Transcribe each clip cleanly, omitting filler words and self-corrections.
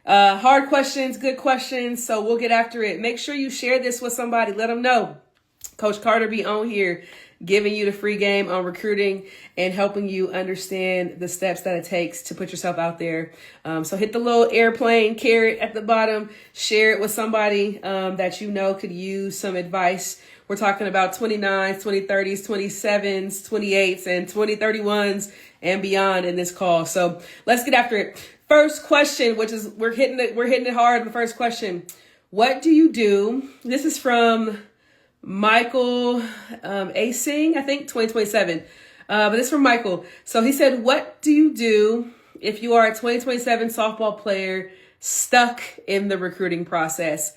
Hard questions, good questions. So we'll get after it. Make sure you share this with somebody. Let them know. Coach Carter be on here giving you the free game on recruiting and helping you understand the steps that it takes to put yourself out there. So hit the little airplane carrot at the bottom, share it with somebody that you know could use some advice. We're talking about 29s, 2030s, 27s, 28s, and 2031s and beyond in this call. So let's get after it. First question, which is we're hitting it hard. The first question: what do you do? This is from Michael Asing, I think 2027. But this is from Michael. So he said, what do you do if you are a 2027 softball player stuck in the recruiting process?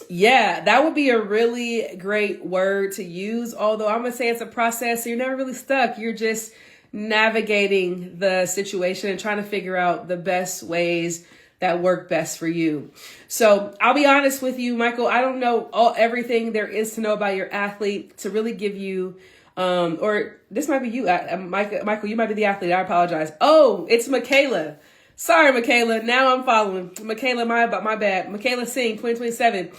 Yeah, that would be a really great word to use. Although I'm going to say it's a process. So you're never really stuck. You're just navigating the situation and trying to figure out the best ways that work best for you. So I'll be honest with you, Michael, I don't know everything there is to know about your athlete to really give you, or this might be you, Michael, you might be the athlete. I apologize. Oh, it's Michaela. Sorry, Michaela. Now I'm following. Michaela, my bad. Michaela Singh, 2027.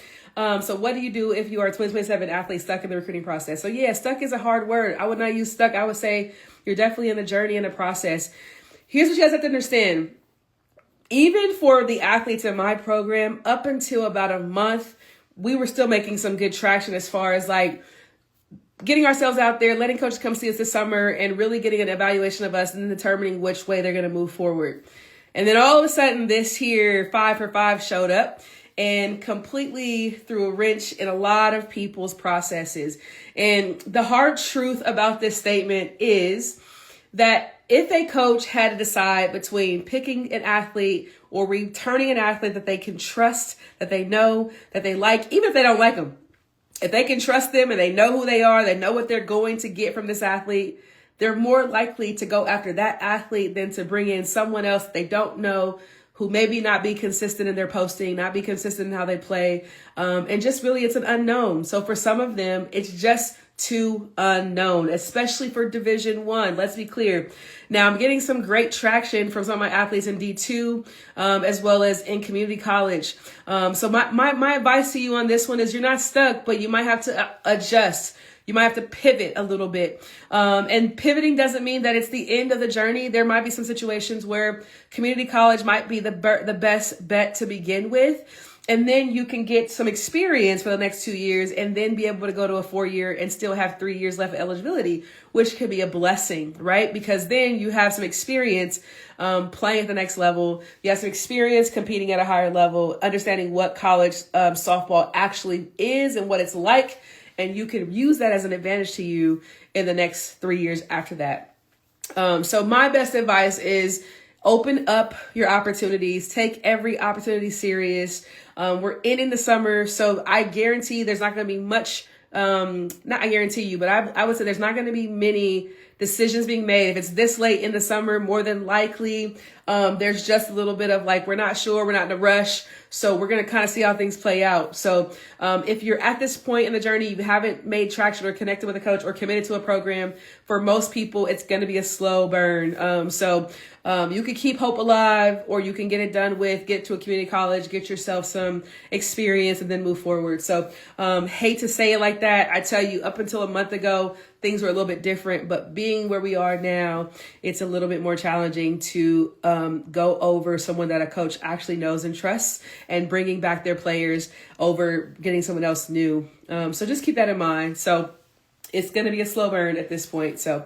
So what do you do if you are a 2027 athlete stuck in the recruiting process? So yeah, stuck is a hard word. I would not use stuck. I would say you're definitely in the journey and the process. Here's what you guys have to understand. Even for the athletes in my program, up until about a month, we were still making some good traction as far as like getting ourselves out there, letting coaches come see us this summer and really getting an evaluation of us and then determining which way they're going to move forward. And then all of a sudden this here 5 for 5 showed up and completely threw a wrench in a lot of people's processes. And the hard truth about this statement is that if a coach had to decide between picking an athlete or returning an athlete that they can trust, that they know, that they like, even if they don't like them, if they can trust them and they know who they are, they know what they're going to get from this athlete, they're more likely to go after that athlete than to bring in someone else they don't know, who maybe not be consistent in their posting, not be consistent in how they play. And just really it's an unknown. So for some of them, it's just too unknown, especially for Division I. Let's be clear. Now I'm getting some great traction from some of my athletes in D2, as well as in community college. So my advice to you on this one is you're not stuck, but you might have to adjust. You might have to pivot a little bit. And pivoting doesn't mean that it's the end of the journey. There might be some situations where community college might be the best bet to begin with. And then you can get some experience for the next 2 years and then be able to go to a 4-year and still have 3 years left of eligibility, which could be a blessing, right? Because then you have some experience playing at the next level. You have some experience competing at a higher level, understanding what college softball actually is and what it's like. And you can use that as an advantage to you in the next 3 years after that. So my best advice is open up your opportunities. Take every opportunity serious. We're in the summer, so I guarantee there's not going to be much, not I guarantee you, but I would say there's not going to be many decisions being made. If it's this late in the summer, more than likely, there's just a little bit of like, we're not sure, we're not in a rush. So we're going to kind of see how things play out. So if you're at this point in the journey, you haven't made traction or connected with a coach or committed to a program, for most people, it's going to be a slow burn. So you can keep hope alive, or you can get it done with, get to a community college, get yourself some experience, and then move forward. So hate to say it like that. I tell you, up until a month ago, things were a little bit different, but being where we are now, it's a little bit more challenging to go over someone that a coach actually knows and trusts and bringing back their players over getting someone else new. So just keep that in mind. So it's going to be a slow burn at this point. So,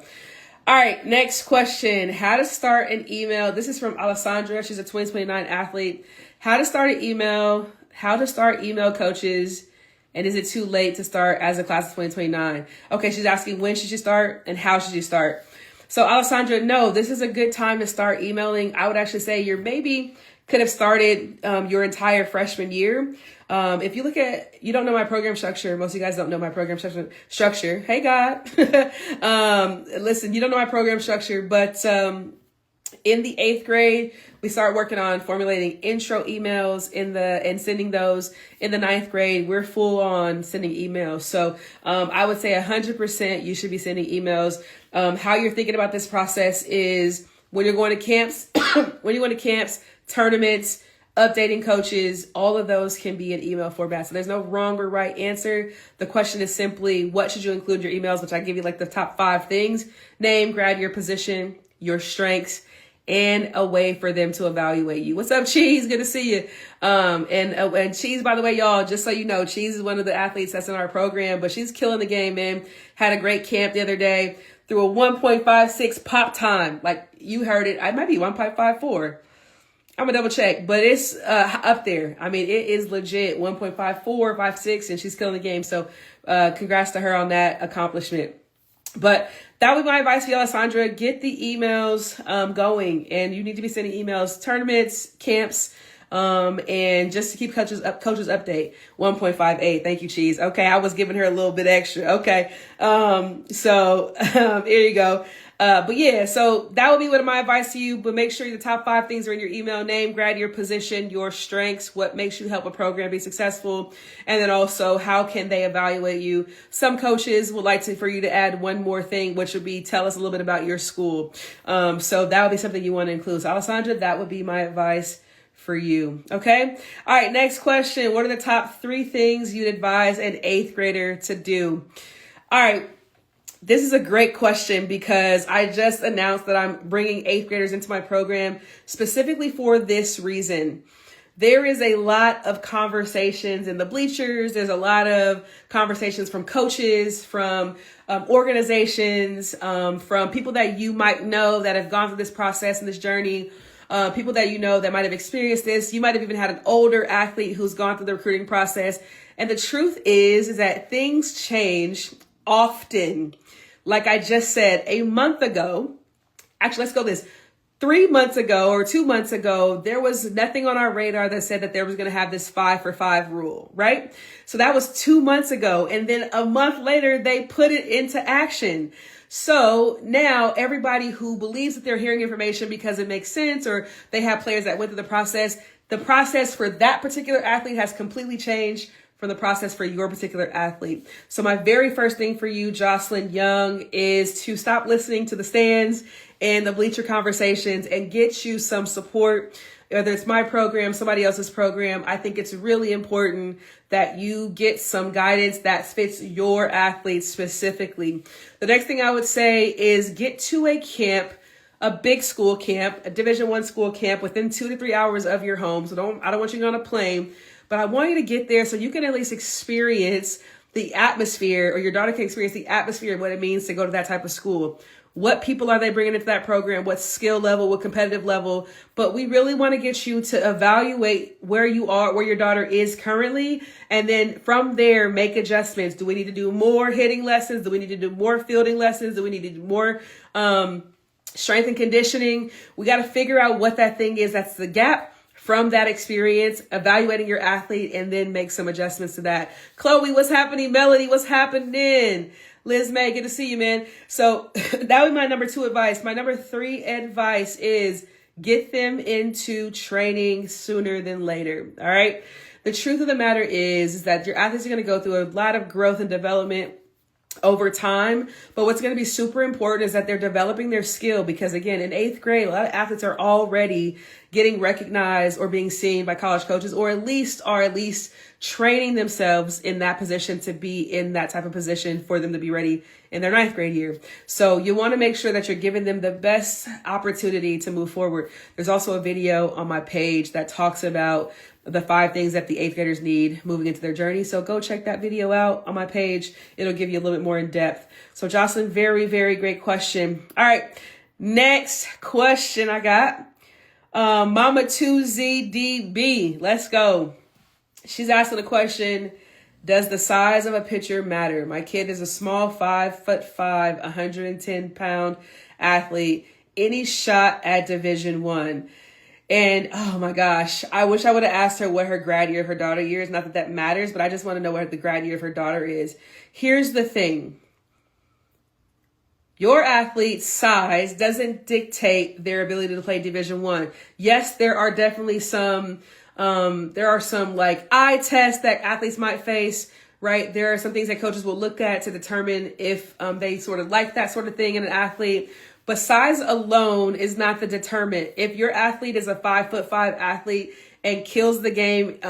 all right, next question. How to start an email. This is from Alessandra. She's a 2029 athlete. How to start an email, how to start email coaches. And is it too late to start as a class of 2029? Okay, she's asking when should you start and how should you start? So Alessandra, no, this is a good time to start emailing. I would actually say you're maybe could have started your entire freshman year. If you look at, you don't know my program structure. Most of you guys don't know my program structure. Hey, God. Listen, you don't know my program structure, but in the 8th grade, we start working on formulating intro emails and sending those. In the 9th grade, we're full on sending emails. So I would say 100% you should be sending emails. How you're thinking about this process is when you're going to camps, tournaments, updating coaches, all of those can be in email format. So there's no wrong or right answer. The question is simply, what should you include in your emails, which I give you like the top 5 things: name, grad, your position, your strengths, and a way for them to evaluate you. What's up, Cheese? Good to see you. And Cheese, by the way, y'all, just so you know, Cheese is one of the athletes that's in our program, but she's killing the game, man. Had a great camp the other day, through a 1.56 pop time. Like you heard it. It might be 1.54. I'm gonna double check, but it's up there. I mean, it is legit 1.54, 56, and she's killing the game. So congrats to her on that accomplishment. But that would be my advice for you, Alessandra. Get the emails going, and you need to be sending emails, tournaments, camps, and just to keep coaches update. 1.58. Thank you, Cheese. Okay, I was giving her a little bit extra. Okay, so here you go. But yeah, so that would be one of my advice to you. But make sure the top 5 things are in your email: name, grad, your position, your strengths, what makes you help a program be successful, and then also how can they evaluate you. Some coaches would like for you to add one more thing, which would be tell us a little bit about your school. So that would be something you want to include. So Alessandra, that would be my advice for you. Okay. All right. Next question. What are the top 3 things you'd advise an 8th grader to do? All right. This is a great question because I just announced that I'm bringing 8th graders into my program specifically for this reason. There is a lot of conversations in the bleachers. There's a lot of conversations from coaches, from organizations, from people that you might know that have gone through this process and this journey. People that you know that might have experienced this. You might have even had an older athlete who's gone through the recruiting process. And the truth is that things change often. Like I just said, a month ago, actually, let's go this. 3 months ago or 2 months ago, there was nothing on our radar that said that there was going to have this 5 for 5 rule, right? So that was 2 months ago. And then a month later, they put it into action. So now everybody who believes that they're hearing information because it makes sense, or they have players that went through the process for that particular athlete has completely changed from the process for your particular athlete. So my very first thing for you, Jocelyn Young, is to stop listening to the stands and the bleacher conversations and get you some support. Whether it's my program, somebody else's program, I think it's really important that you get some guidance that fits your athlete specifically. The next thing I would say is get to a camp, a big school camp, a Division I school camp within 2 to 3 hours of your home. So I don't want you to go on a plane, but I want you to get there so you can at least experience the atmosphere, or your daughter can experience the atmosphere of what it means to go to that type of school. What people are they bringing into that program? What skill level, what competitive level? But we really want to get you to evaluate where you are, where your daughter is currently. And then from there, make adjustments. Do we need to do more hitting lessons? Do we need to do more fielding lessons? Do we need to do more strength and conditioning? We got to figure out what that thing is. That's the gap from that experience, evaluating your athlete, and then make some adjustments to that. Chloe, what's happening? Melody, what's happening? Liz May, good to see you, man. So that was my number 2 advice. My number 3 advice is get them into training sooner than later. All right. The truth of the matter is that your athletes are going to go through a lot of growth and development over time. But what's going to be super important is that they're developing their skill, because again, in 8th grade, a lot of athletes are already getting recognized or being seen by college coaches, or at least training themselves in that position to be in that type of position for them to be ready in their 9th grade year. So you want to make sure that you're giving them the best opportunity to move forward. There's also a video on my page that talks about the 5 things that the 8th graders need moving into their journey. So go check that video out on my page. It'll give you a little bit more in depth. So Jocelyn, very, very great question. All right. Next question I got. Mama 2ZDB. Let's go. She's asking the question, does the size of a pitcher matter? My kid is a small 5'5", 110-pound athlete. Any shot at Division I? And oh my gosh, I wish I would have asked her what her grad year of her daughter year is. Not that that matters, but I just want to know what the grad year of her daughter is. Here's the thing. Your athlete's size doesn't dictate their ability to play Division I. Yes, there are definitely some like eye tests that athletes might face, right? There are some things that coaches will look at to determine if they sort of like that sort of thing in an athlete. But size alone is not the determinant. If your athlete is a 5'5" athlete and kills the game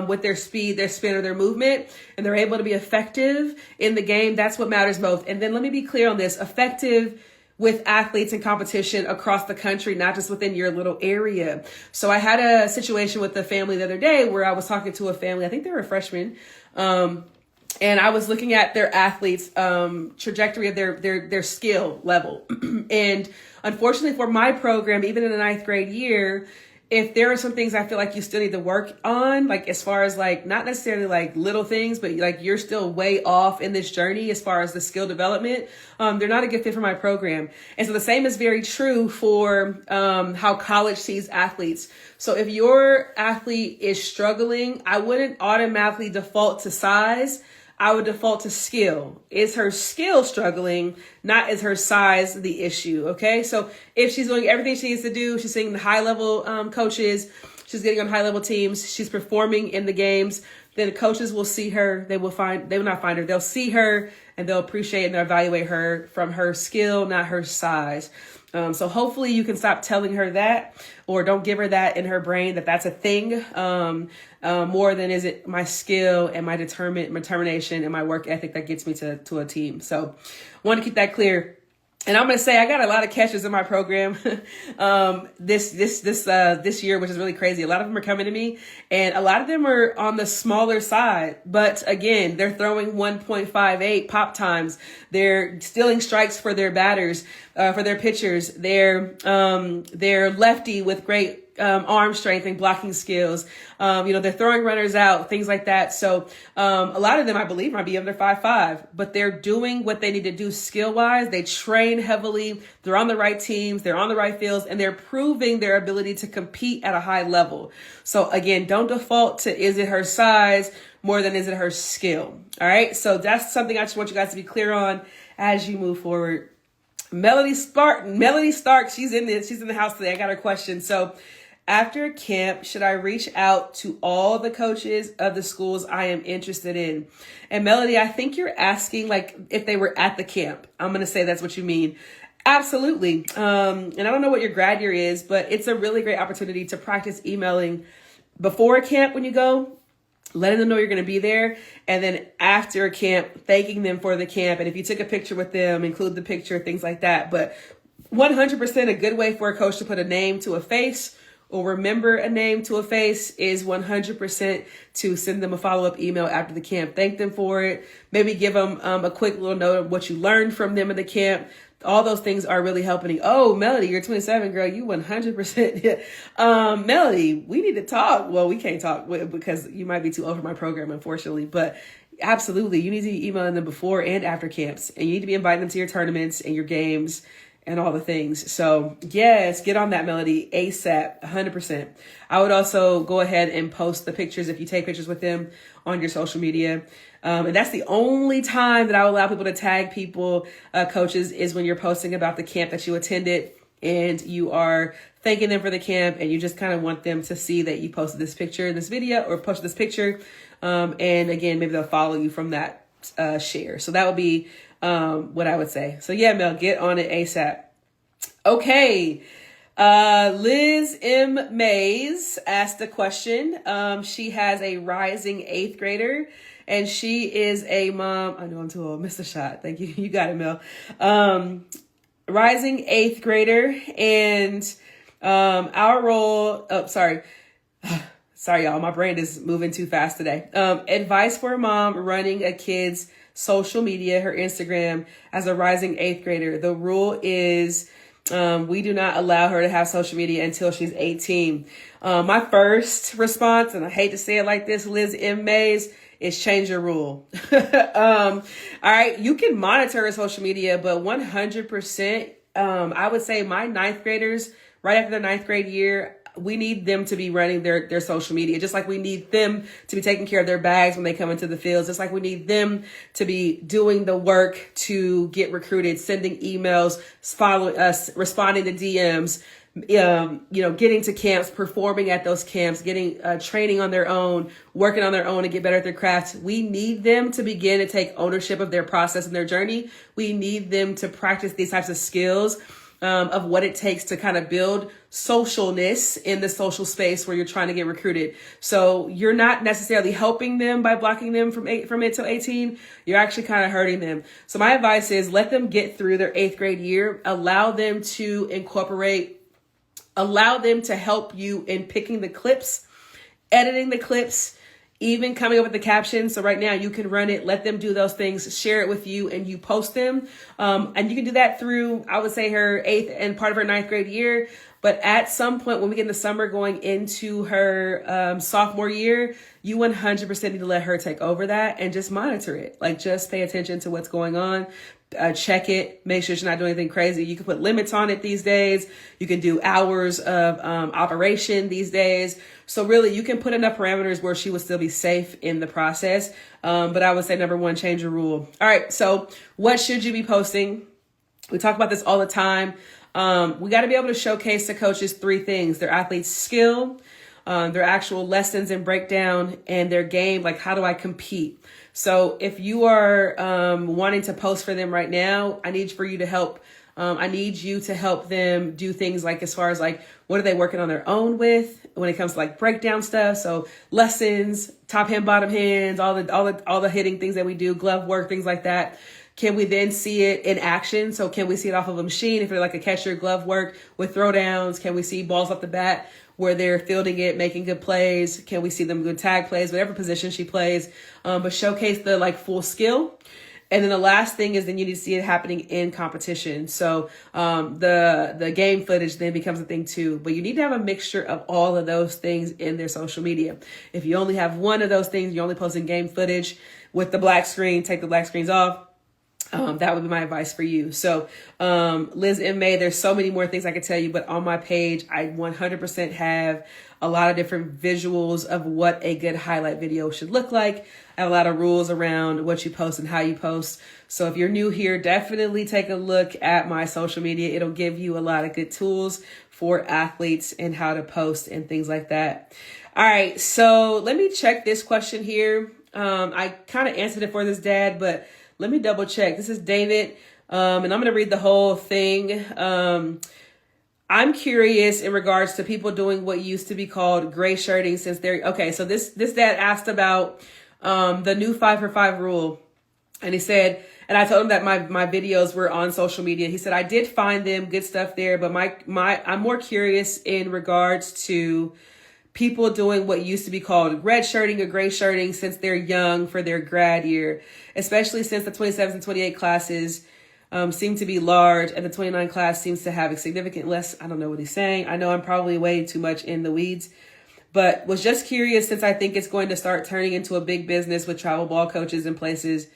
with their speed, their spin, or their movement, and they're able to be effective in the game, that's what matters most. And then let me be clear on this: effective with athletes in competition across the country, not just within your little area. So I had a situation with a family the other day where I was talking to a family, I think they were freshmen, and I was looking at their athletes' trajectory of their skill level. And unfortunately for my program, even in the 9th grade year, if there are some things I feel like you still need to work on, like as far as like, not necessarily like little things, but like you're still way off in this journey as far as the skill development, they're not a good fit for my program. And so the same is very true for how college sees athletes. So if your athlete is struggling, I wouldn't automatically default to size. I would default to skill. Is her skill struggling? Not is her size the issue? Okay. So if she's doing everything she needs to do, she's seeing the high level coaches, she's getting on high level teams, she's performing in the games, then the coaches will see her. They will not find her. They'll see her and they'll appreciate and they'll evaluate her from her skill, not her size. So hopefully you can stop telling her that, or don't give her that in her brain that that's a thing, more than is it my skill and my determination and my work ethic that gets me to a team. So I want to keep that clear. And I'm going to say I got a lot of catches in my program this year, which is really crazy. A lot of them are coming to me, and a lot of them are on the smaller side. But again, they're throwing 1.58 pop times. They're stealing strikes for their batters, for their pitchers. They're lefty with great arm strength and blocking skills. They're throwing runners out, things like that. So a lot of them, I believe, might be under 5'5", but they're doing what they need to do skill wise. They train heavily. They're on the right teams. They're on the right fields, and they're proving their ability to compete at a high level. So again, don't default to is it her size more than is it her skill. All right. So that's something I just want you guys to be clear on as you move forward. Melody Stark, she's in the house today. I got her question. So after camp, should I reach out to all the coaches of the schools I am interested in? And Melody, I think you're asking like if they were at the camp. I'm going to say that's what you mean. Absolutely. And I don't know what your grad year is, but it's a really great opportunity to practice emailing before camp when you go, letting them know you're going to be there. And then after camp, thanking them for the camp. And if you took a picture with them, include the picture, things like that. But 100% a good way for a coach to put a name to a face or remember a name to a face is 100% to send them a follow-up email after the camp. Thank them for it. Maybe give them a quick little note of what you learned from them at the camp. All those things are really helping. Oh, Melody, you're 27, girl. You 100%. Melody, we need to talk. Well, we can't talk because you might be too old for my program, unfortunately. But absolutely, you need to be emailing them before and after camps. And you need to be inviting them to your tournaments and your games and all the things. So yes, get on that, Melody, ASAP, 100%. I would also go ahead and post the pictures if you take pictures with them on your social media. And that's the only time that I will allow people to tag people, coaches, is when you're posting about the camp that you attended and you are thanking them for the camp and you just kind of want them to see that you posted this picture, this video, or posted this picture. And again, maybe they'll follow you from that share. So that would be what I would say. So yeah, Mel, get on it ASAP. Okay. Liz M. Mays asked a question. She has a rising 8th grader and she is a mom. I know I'm too old. Missed a shot. Thank you. You got it, Mel. Rising 8th grader, and our role. Oh, sorry. Sorry, y'all. My brain is moving too fast today. Advice for a mom running a kid's social media, her Instagram, as a rising 8th grader. The rule is we do not allow her to have social media until she's 18. My first response, and I hate to say it like this, Liz M. Mays, is change your rule. All right. You can monitor her social media, but 100%, I would say my 9th graders, right after their 9th grade year, we need them to be running their social media, just like we need them to be taking care of their bags when they come into the fields, just like we need them to be doing the work to get recruited, sending emails, following us, responding to DMs, getting to camps, performing at those camps, getting training on their own, working on their own to get better at their craft. We need them to begin to take ownership of their process and their journey. We need them to practice these types of skills of what it takes to kind of build socialness in the social space where you're trying to get recruited. So you're not necessarily helping them by blocking them from 8 till 18. You're actually kind of hurting them. So my advice is let them get through their 8th grade year, allow them to help you in picking the clips, editing the clips, even coming up with the captions. So right now you can run it, let them do those things, share it with you, and you post them. And you can do that through, I would say, her 8th and part of her 9th grade year. But at some point when we get in the summer going into her sophomore year, you 100% need to let her take over that and just monitor it. Like, just pay attention to what's going on. Check it, make sure she's not doing anything crazy. You can put limits on it these days. You can do hours of operation these days. So really, you can put enough parameters where she will still be safe in the process. But I would say, number one, change your rule. All right, so what should you be posting? We talk about this all the time. We got to be able to showcase to coaches 3 things: their athlete's skill, their actual lessons and breakdown, and their game. Like, how do I compete? So if you are wanting to post for them right now, I need for you to help. I need you to help them do things like, as far as like, what are they working on their own with when it comes to like breakdown stuff? So lessons, top hand, bottom hands, all the hitting things that we do, glove work, things like that. Can we then see it in action? So can we see it off of a machine? If they're like a catcher, glove work with throwdowns, can we see balls off the bat where they're fielding it, making good plays? Can we see them good tag plays, whatever position she plays? But showcase the like full skill. And then the last thing is then you need to see it happening in competition. So the game footage then becomes a thing too. But you need to have a mixture of all of those things in their social media. If you only have one of those things, you're only posting game footage with the black screen, take the black screens off. That would be my advice for you. So, Liz M. May, there's so many more things I could tell you, but on my page, I 100% have a lot of different visuals of what a good highlight video should look like. I have a lot of rules around what you post and how you post. So if you're new here, definitely take a look at my social media. It'll give you a lot of good tools for athletes and how to post and things like that. All right. So let me check this question here. I kind of answered it for this dad, but let me double check. This is David, and I'm going to read the whole thing. I'm curious in regards to people doing what used to be called gray shirting since they're, okay, so this dad asked about the new 5-for-5 rule. And he said, and I told him that my videos were on social media. He said, I did find them, good stuff there, but I'm more curious in regards to people doing what used to be called red shirting or gray shirting since they're young for their grad year, especially since the 27 and 28 classes seem to be large and the 29 class seems to have a significant less. I don't know what he's saying. I know I'm probably way too much in the weeds, but was just curious since I think it's going to start turning into a big business with travel ball coaches in places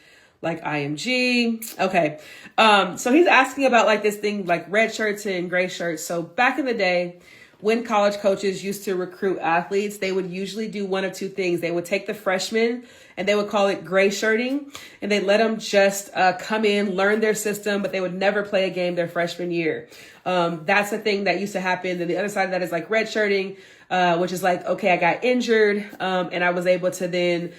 like IMG. Okay. So he's asking about like this thing, like red shirts and gray shirts. So back in the day, when college coaches used to recruit athletes, they would usually do one of two things. They would take the freshmen and they would call it gray shirting, and they let them just come in, learn their system, but they would never play a game their freshman year. That's the thing that used to happen. Then the other side of that is like red shirting, which is like, okay, I got injured, and I was able to then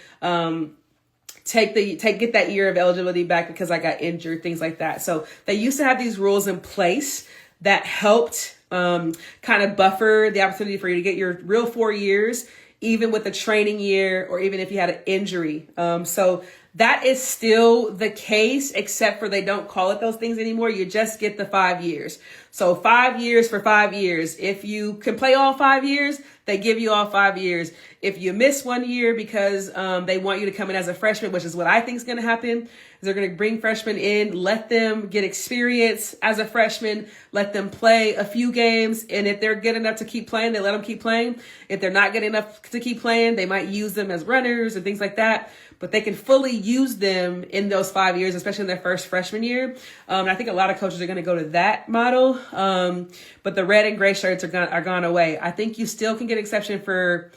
get that year of eligibility back because I got injured, things like that. So they used to have these rules in place that helped kind of buffer the opportunity for you to get your real 4 years, even with a training year, or even if you had an injury. So that is still the case, except for they don't call it those things anymore. You just get the 5 years. So 5 years for 5 years. If you can play all 5 years, they give you all 5 years. If you miss 1 year because they want you to come in as a freshman, which is what I think is going to happen, is they're going to bring freshmen in, let them get experience as a freshman, let them play a few games, and if they're good enough to keep playing, they let them keep playing. If they're not good enough to keep playing, they might use them as runners and things like that. But they can fully use them in those 5 years, especially in their first freshman year. And I think a lot of coaches are going to go to that model. But the red and gray shirts are gone away. I think you still can get exception for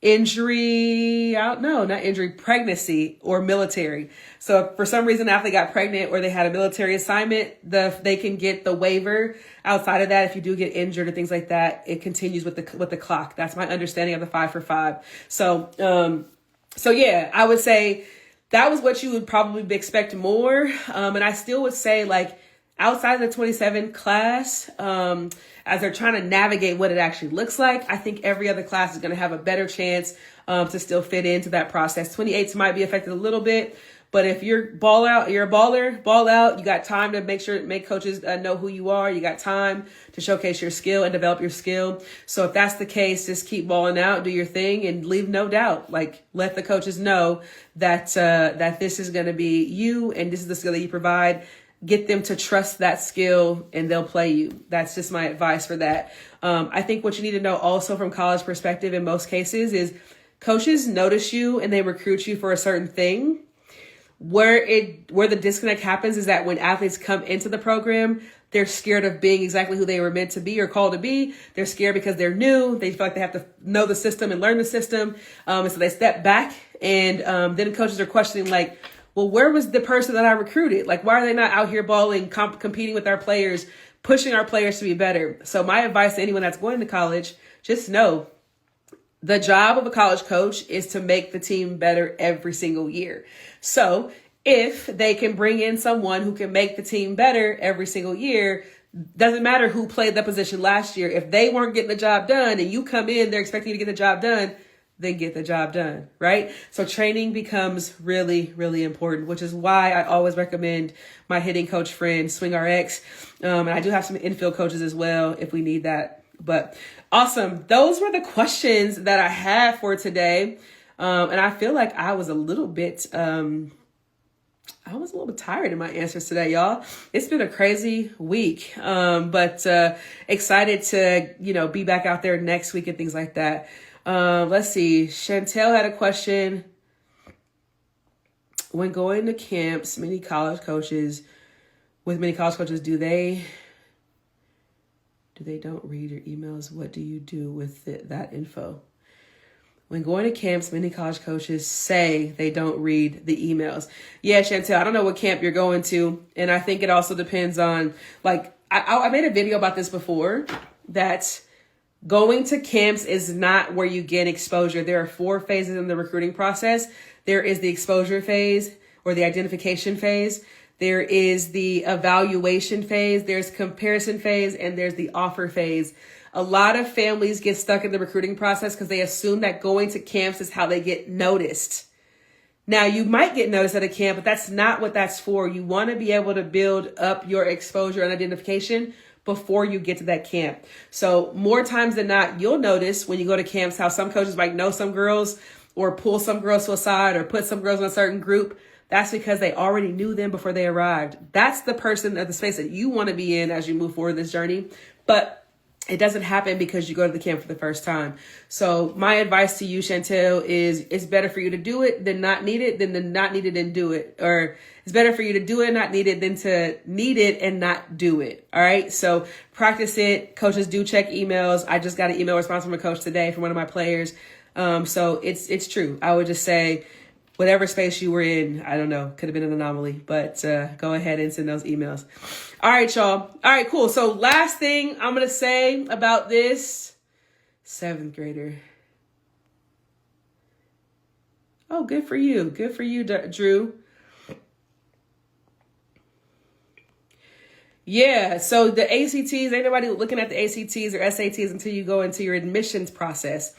injury, not injury, pregnancy or military. So if for some reason an athlete got pregnant or they had a military assignment, they can get the waiver. Outside of that, if you do get injured or things like that, it continues with the clock. That's my understanding of the 5-for-5. So yeah, I would say that was what you would probably expect more. And I still would say, like, outside of the 27 class, as they're trying to navigate what it actually looks like, I think every other class is going to have a better chance to still fit into that process. 28s might be affected a little bit, but if you're ball out, you're a baller, ball out. You got time to make coaches know who you are. You got time to showcase your skill and develop your skill. So if that's the case, just keep balling out, do your thing, and leave no doubt. Like, let the coaches know that that this is going to be you and this is the skill that you provide. Get them to trust that skill and they'll play you. That's just my advice for that. I think what you need to know also from college perspective in most cases is coaches notice you and they recruit you for a certain thing. Where the disconnect happens is that when athletes come into the program, they're scared of being exactly who they were meant to be or called to be. They're scared because they're new. They feel like they have to know the system and learn the system. And so they step back, and then coaches are questioning, like, well, where was the person that I recruited? Like, why are they not out here balling, competing with our players, pushing our players to be better? So my advice to anyone that's going to college, just know the job of a college coach is to make the team better every single year. So if they can bring in someone who can make the team better every single year, doesn't matter who played that position last year. If they weren't getting the job done and you come in, they're expecting you to get the job done, then get the job done, right? So training becomes really, really important, which is why I always recommend my hitting coach friend, Swing RX. And I do have some infield coaches as well if we need that. But awesome. Those were the questions that I had for today. And I feel like I was a little bit tired in my answers today, y'all. It's been a crazy week, but excited to, be back out there next week and things like that. Let's see. Chantel had a question. When going to camps, many college coaches, do they don't read your emails? What do you do with that info? When going to camps, many college coaches say they don't read the emails. Yeah, Chantel, I don't know what camp you're going to. And I think it also depends on, like, I made a video about this before, that going to camps is not where you get exposure. There are 4 phases in the recruiting process. There is the exposure phase or the identification phase. There is the evaluation phase. There's comparison phase, and there's the offer phase. A lot of families get stuck in the recruiting process because they assume that going to camps is how they get noticed. Now, you might get noticed at a camp, but that's not what that's for. You want to be able to build up your exposure and identification before you get to that camp. So more times than not, you'll notice when you go to camps how some coaches might know some girls or pull some girls to a side or put some girls in a certain group. That's because they already knew them before they arrived. That's the person at the space that you want to be in as you move forward in this journey. But it doesn't happen because you go to the camp for the first time. So my advice to you, Chantel, is it's better for you to do it than not need it than to not need it and do it. Or it's better for you to do it and not need it than to need it and not do it. All right. So practice it. Coaches do check emails. I just got an email response from a coach today from one of my players. So it's true. I would just say, whatever space you were in, I don't know, could have been an anomaly, but go ahead and send those emails. All right, y'all. All right, cool. So last thing I'm going to say about this 7th grader. Oh, good for you. Good for you, Drew. Yeah, so the ACTs, ain't nobody looking at the ACTs or SATs until you go into your admissions process.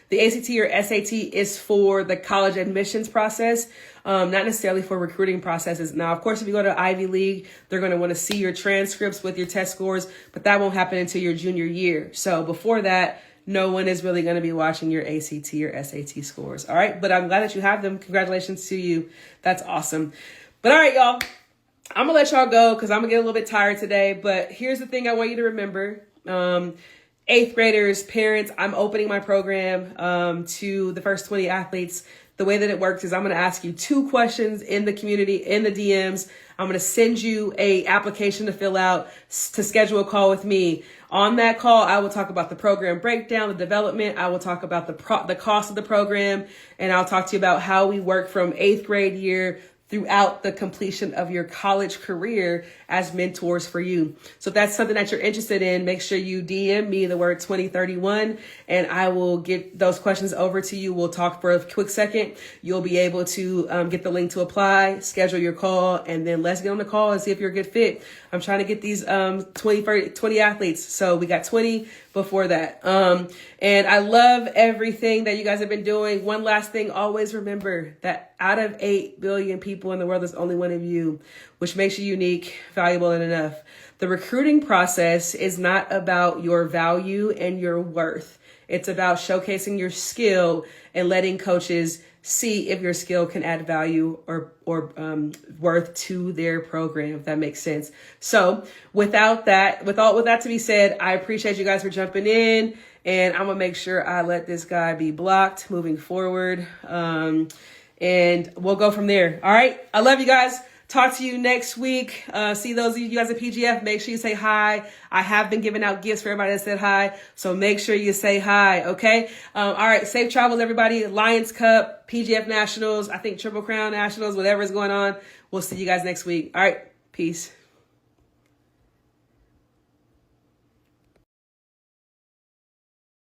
The ACT or SAT is for the college admissions process, not necessarily for recruiting processes. Now, of course, if you go to Ivy League, they're going to want to see your transcripts with your test scores, but that won't happen until your junior year. So before that, no one is really going to be watching your ACT or SAT scores. All right. But I'm glad that you have them. Congratulations to you. That's awesome. But all right, y'all, I'm going to let y'all go because I'm going to get a little bit tired today. But here's the thing I want you to remember. 8th graders, parents, I'm opening my program to the first 20 athletes. The way that it works is I'm going to ask you 2 questions in the community, in the DMs. I'm going to send you a application to fill out to schedule a call with me. On that call, I will talk about the program breakdown, the development. I will talk about the cost of the program, and I'll talk to you about how we work from 8th grade year throughout the completion of your college career as mentors for you. So if that's something that you're interested in, make sure you DM me the word 2031 and I will get those questions over to you. We'll talk for a quick second. You'll be able to get the link to apply, schedule your call, and then let's get on the call and see if you're a good fit. I'm trying to get these 20 athletes. So we got 20 before that. And I love everything that you guys have been doing. One last thing, always remember that out of 8 billion people in the world, there's only one of you, which makes you unique, valuable, and enough. The recruiting process is not about your value and your worth. It's about showcasing your skill and letting coaches see if your skill can add value or worth to their program, if that makes sense. So with that to be said, I appreciate you guys for jumping in, and I'm gonna make sure I let this guy be blocked moving forward. And we'll go from there. All right. I love you guys. Talk to you next week. See those of you guys at PGF. Make sure you say hi. I have been giving out gifts for everybody that said hi. So make sure you say hi. Okay. All right. Safe travels, everybody. Lions Cup, PGF Nationals, I think Triple Crown Nationals, whatever is going on. We'll see you guys next week. All right. Peace.